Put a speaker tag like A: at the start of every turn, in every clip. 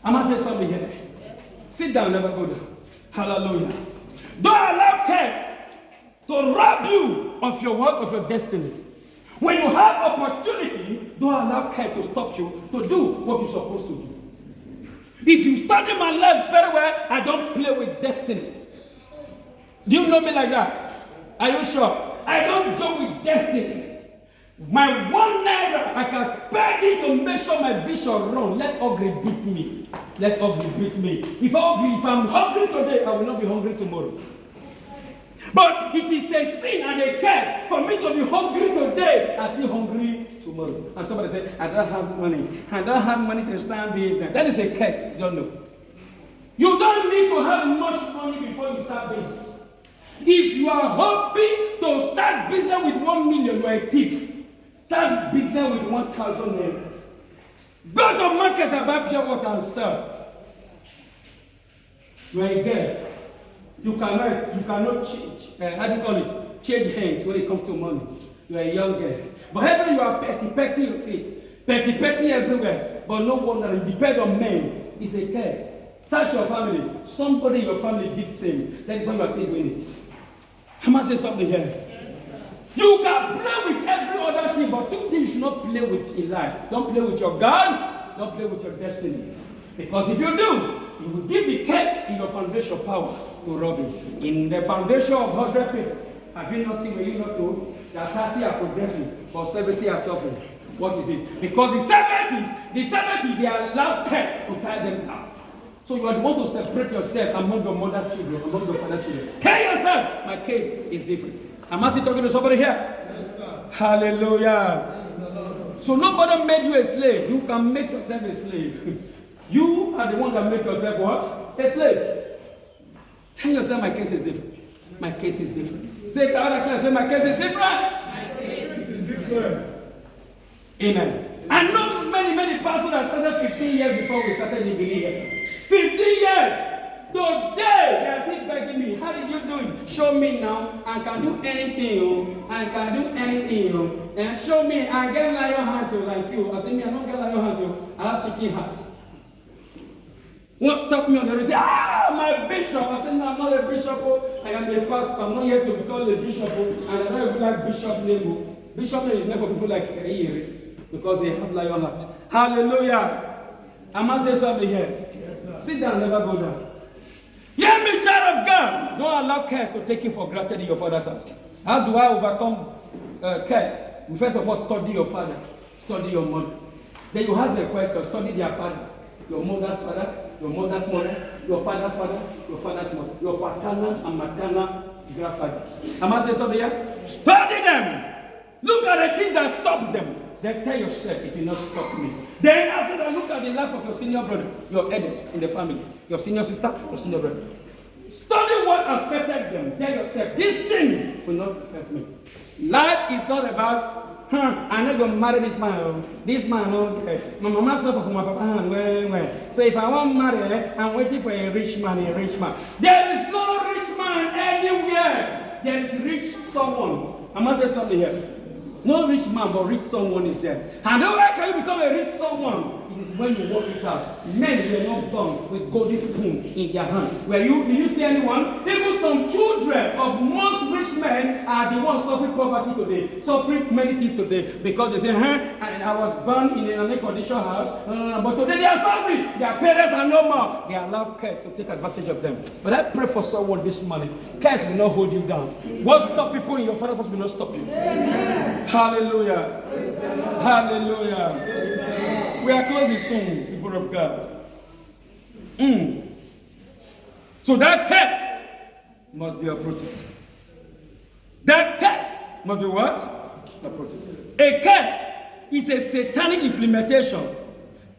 A: I must say something here. Sit down, never go down. Hallelujah. Don't allow curse to rob you of your work, of your destiny. When you have opportunity, don't allow curse to stop you to do what you're supposed to do. If you study my life very well, I don't play with destiny. Do you know me like that? Are you sure? I don't joke with destiny. My 1 naira, I can spend it to make sure my vision run. Let ugly beat me. Let ugly beat me. If I'm hungry today, I will not be hungry tomorrow. But it is a sin and a curse for me to be hungry today and still hungry tomorrow. And somebody say, I don't have money. I don't have money to start business. That is a curse. You don't know. You don't need to have much money before you start business. If you are hoping to start business with 1 million, you are a thief. Start business with 1,000 naira. Go to market and buy pure water and sell. You are a girl. You cannot change hands when it comes to money. You are a young girl. But everywhere you are petty in your face. Petty everywhere. But no wonder you depend on men. It's a curse. Search your family. Somebody in your family did the same. That is why you are still doing it. I must say something here. You can play with every other thing, but 2 things you should not play with in life. Don't play with your God, don't play with your destiny. Because if you do, you will give the curse in your foundation power to rob you. In the foundation of 100 people, have you not seen where you not told that 30 are progressing, but 70 are suffering? What is it? Because the 70, they allow curse to tie them down. So you are the one to separate yourself among your mother's children, among your father's children. Tell yourself, my case is different. Am I still talking to somebody here?
B: Yes, sir.
A: Hallelujah.
B: Yes,
A: so nobody made you a slave. You can make yourself a slave. You are the one that make yourself what? A slave. Tell yourself, my case is different. My case is different. Say the other class, say my case is different.
B: My case is different.
A: Amen. I know many pastors that started 15 years before we started living here. 15 years. Today, they are still begging me. How did you do it? Show me now. I can do anything. I can do anything. And show me. I get lion heart like you. I say, me, I don't get lion heart. I have chicken heart. Won't stop me on the road. Say, my bishop. I said, no, I'm not a bishop. I am a pastor. I'm not here to become a bishop. And I don't even like bishop name. Bishop name is meant for people like Eri because they have lion heart. Hallelujah. I must say something here.
B: Yes, sir.
A: Sit down, never go down. Hear me, child of God. Don't allow curse to take you for granted in your father's house. How do I overcome curse? You first of all study your father, study your mother. Then you ask the question, study their fathers. Your mother's father, your mother's mother, your father's father, your father's mother, your paternal and maternal grandfathers. I must say something here. Study them. Look at the things that stop them. Then tell yourself, it will not stop me. Then after that, look at the life of your senior brother, your elders in the family, your senior sister, your senior brother. Study what affected them. Tell yourself, this thing will not affect me. Life is not about, I'm not going to marry this man. This man, my mama suffer from my papa. So if I want to marry, I'm waiting for a rich man, a rich man. There is no rich man anywhere. There is rich someone. I must say something here. No rich man, but rich someone is there. And where can you become a rich someone? It is when you work it out. Men were not born with golden spoon in their hand. Did you see anyone? Even some children of most rich men are the ones suffering poverty today, suffering many things today, because they say, and I was born in an air-conditioned house, but today they are suffering. Their parents are no more. They allow curse to take advantage of them. But I pray for someone this morning. Curse will not hold you down. What stop people in your father's house will not stop you. Amen. Hallelujah. Hallelujah. We are closing soon, people of God. So that curse must be uprooted. That curse must be what? Uprooted. A curse is a satanic implementation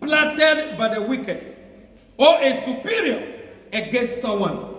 A: planted by the wicked or a superior against someone.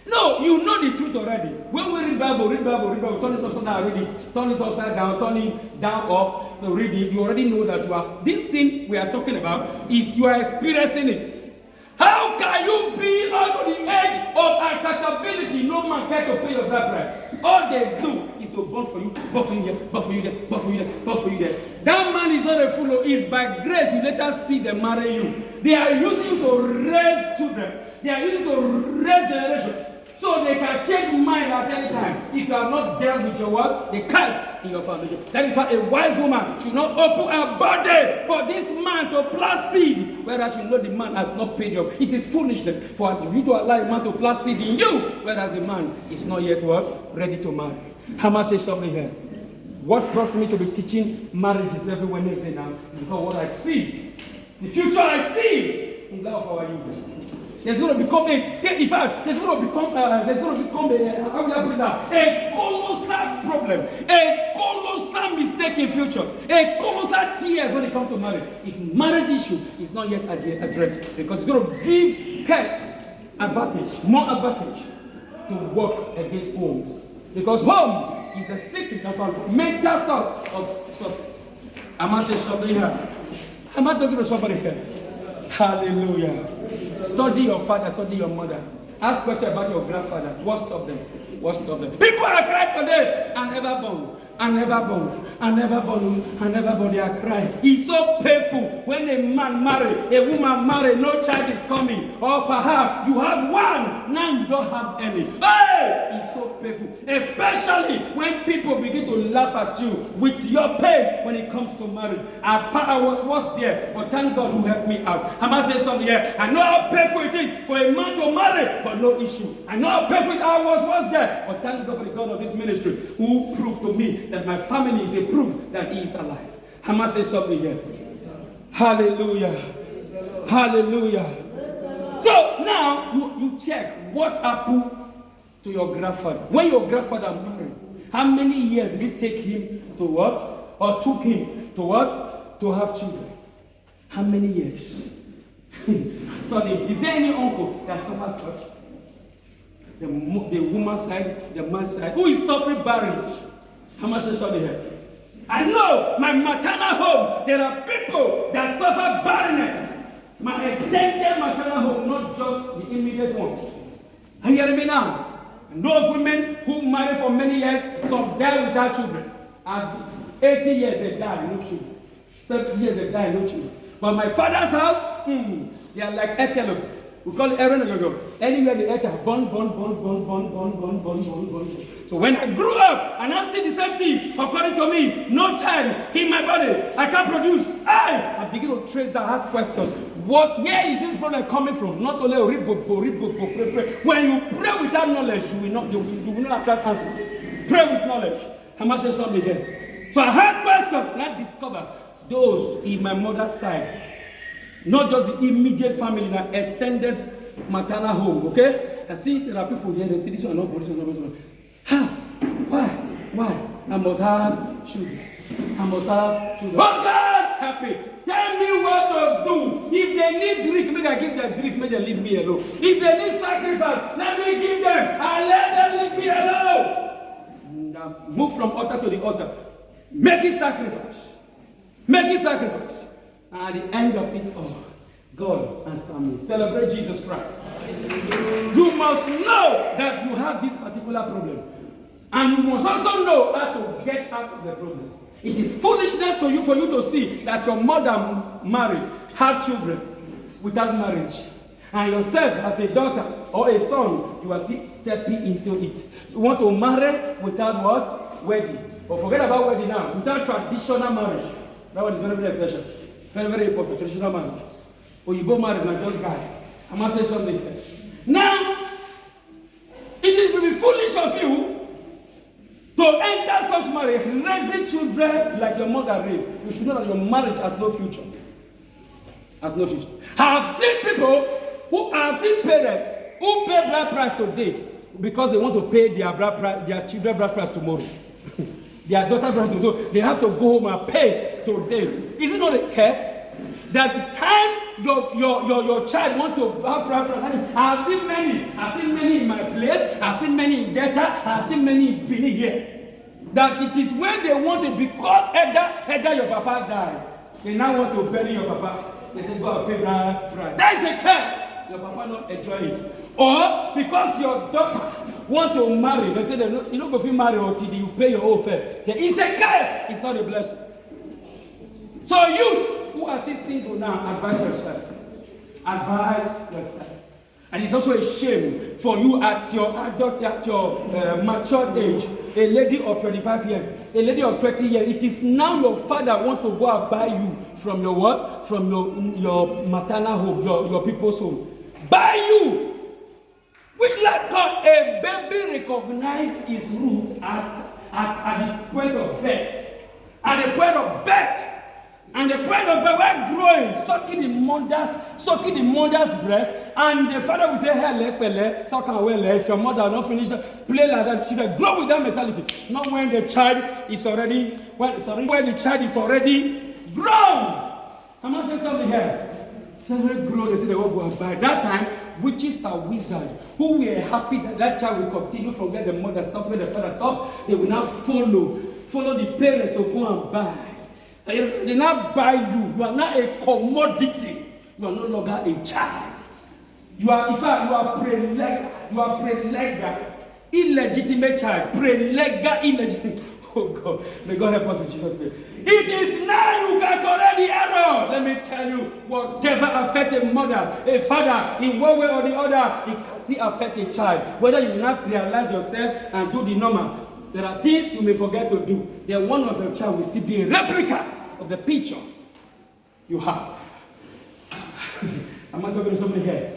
A: No, you know the truth already. When we read Bible, turn it upside down, read it. Turn it upside down, turn it down, up, read it. You already know that you are. This thing we are talking about is you are experiencing it. How can you be under the edge of accountability? No man can to pay your birthright. All they do is to burn for you there, burn for you there, burn for you there, burn for you there. That man is not a fool. It's by grace you later see them marry you. They are using you to raise children. They are using you to raise generation. So they can change mind at any time. If you have not dealt with your work, the curse in your foundation. That is why a wise woman should not open her body for this man to plant seed, whereas you know the man has not paid you. It is foolishness for you to allow a man to plant seed in you, whereas the man is not yet what? Ready to marry. How much say something here? What brought me to be teaching marriages every Wednesday now? Because what I see, the future I see in life of our youth. There's going to become there's going to become a colossal problem, a colossal mistake in future, a colossal tears when it comes to marriage. If marriage issue is not yet addressed, because it's going to give curse advantage, more advantage to work against homes. Because home is a secret of a mental source of success. Am I saying something here? Am I talking to somebody here? Hallelujah. Study your father, study your mother. Ask questions about your grandfather. What stopped them? What stopped them? People are crying today and never born. And never born. And never born. And never born. They are crying. It's so painful when a man marry, a woman marry, no child is coming. Or perhaps you have one, now you don't have any. Hey! It's so painful. Especially when people begin to laugh at you with your pain when it comes to marriage. I was once there, but thank God who helped me out. I must say something here. I know how painful it is for a man to marry, but no issue. I know how painful I was once there, but thank God for the God of this ministry who proved to me that my family is a proof that he is alive. I must say something here. Hallelujah. Hallelujah. So now you check what happened to your grandfather. When your grandfather married, how many years did it take him to what? Or took him to what? To have children. How many years? Study. Is there any uncle that suffers such? The woman's side, the man's side. Who is suffering barrenness? How much is something here? I know my maternal home, there are people that suffer barrenness. My extended maternal home, not just the immediate one. Are you hearing me now? I know of women who marry for many years, some die without children. At 80 years they die, no children. 70 years they die, no children. But my father's house, they are like INT'L. We call it Aaron. Anywhere they enter, burn. So when I grew up and I see the same thing, according to me, no child in my body, I can't produce. I begin to trace that, ask questions. Where is this problem coming from? Not only pray. When you pray without knowledge, you will not attract answer. Pray with knowledge. I must say something here. So I ask questions and I discover those in my mother's side. Not just the immediate family, the extended maternal home, okay? I see there are people here, they say this one, no, this one. Why? I must have children. Oh God, happy. Tell me what to do. If they need drink, make I give them drink, make them leave me alone. If they need sacrifice, let me give them, and let them leave me alone. Now, move from altar to the altar. Make it sacrifice. And at the end of it all, God answer me. Celebrate Jesus Christ. You must know that you have this particular problem. And you must also know how to get out of the problem. It is foolishness to you for you to see that your mother married, have children without marriage. And yourself as a daughter or a son, you are still stepping into it. You want to marry without what? Wedding. But forget about wedding now. Without traditional marriage. That one is very, very essential. Very, very important. Traditional marriage. Or you go married and just die. I must say something first. Now, it is really foolish of you to enter such marriage, raising children like your mother raised. You should know that your marriage has no future. Has no future. I have seen parents who pay bride price today because they want to pay their children bride price tomorrow. Their daughter bride price tomorrow. They have to go home and pay today. Is it not a curse? That the time your child want to have bride price, I have seen many in my place, I have seen many in Delta, I have seen many in Pini here. That it is when they want to, because either your papa died, they now want to bury your papa. They say, go and pay bride price. That is a curse. Your papa not enjoy it. Or because your daughter want to marry, they say, you don't go to marry until you pay your own first. It's a curse, it's not a blessing. So youth who are still single now, advise yourself. Advise yourself. And it's also a shame for you at your adult, at your mature age, a lady of 25 years, a lady of 20 years, it is now your father want to go and buy you from your what? From your maternal home, your people's home. Buy you! Which like God, a baby recognize his roots at the point of birth. At the point of birth. And the point of birth, we're growing, sucking the mother's breast, and the father will say, hey, pele, suck and well, your mother will not finish, play like that. Children grow with that mentality. Not when the child is already, when the child is already grown. I must say something here. They're very grown, they say they won't go and buy. That time, witches are wizards who were happy that child will continue from where the mother stopped, where the father stopped. They will now follow the parents to go and buy. They now buy you. You are now a commodity. You are no longer a child. You are, in fact, you are pre-legal. You are pre-legal. Illegitimate child. Pre-legal, illegitimate. Oh God. May God help us in Jesus' name. It is now you can correct the error. Let me tell you, whatever affects a mother, a father, in one way or the other, it can still affect a child. Whether you not realize yourself and do the normal. There are things you may forget to do. Then one of your child will still be a replica of the picture you have. I'm not talking to somebody here.